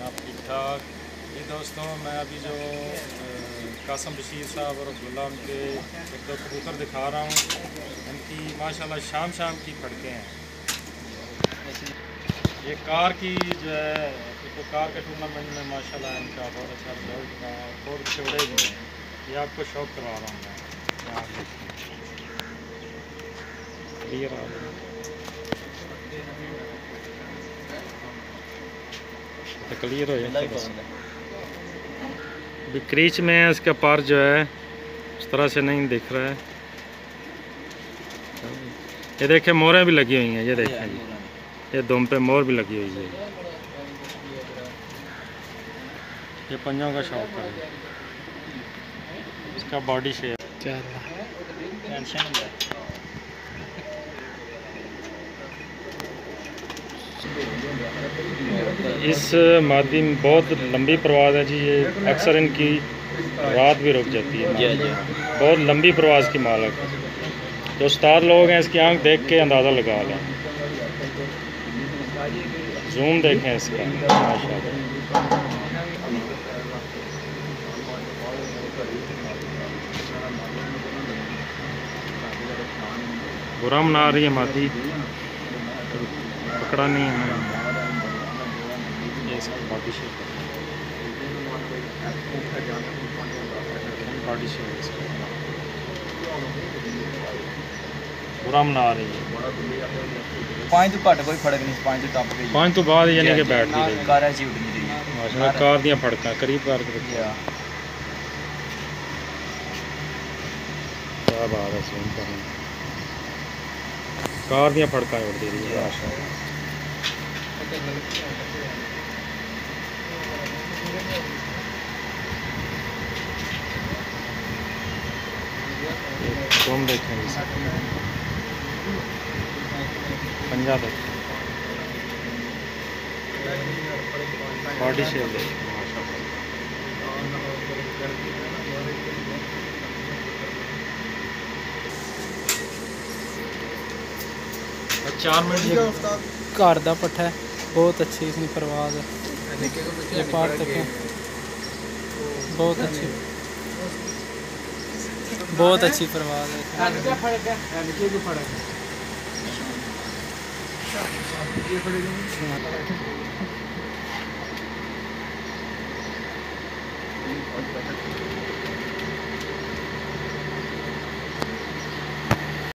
जनाब ठीक ठाक जी दोस्तों। मैं अभी जो कासम बशीर साहब और अब्दुल्ला उनके एक दो कबूतर दिखा रहा हूँ। इनकी माशाल्लाह शाम शाम की फड़कें हैं। ये कार की जो है तो कार के टूर्नामेंट में माशाल्लाह इनका बहुत अच्छा रिजल्ट था। बहुत चौड़े भी हैं। ये आपको शौक करवा रहा हूँ मैं। क्लियर आ रहा है तो क्लियर हो जाए। अभी क्रीच में है, इसका पार जो है उस तरह से नहीं दिख रहा है। ये देखें मोरें भी लगी हुई हैं। ये देखें जी, ये दुम पे मोर भी लगी हुई है। ये पंजों का शौक है। इसका बॉडी शेप इस मादी में बहुत लंबी प्रवास है जी। ये अक्सर इनकी रात भी रुक जाती है। बहुत लंबी प्रवास की मालक है। जो स्टार लोग हैं इसकी आंख देख के अंदाज़ा लगा लें। जूम देखें इसका माशाल्लाह। बुरा मना रही है मादी, पकड़ा नहीं है। ये इसकी बॉडी शेप बॉडी शेप बुरा मना रही है। 5 तो घट कोई फड़क नहीं, 5 तो टप गई। 5 तो बाद यानी कि बैठ गई कार ऐसी उड़ नहीं रही माशाल्लाह। कार दियां फड़का करीब कर रखिया। क्या बात है। सुन कर कार दियां फड़का उड़ दे रही है माशाल्लाह। तुम देखें पंजा देखें बॉडी शेप देखें माशाल्लाह। 4 मिनट घर दा पट्ठा है, बहुत अच्छी इसकी परवाज है। ये पार देखें, बहुत अच्छी परवाज है।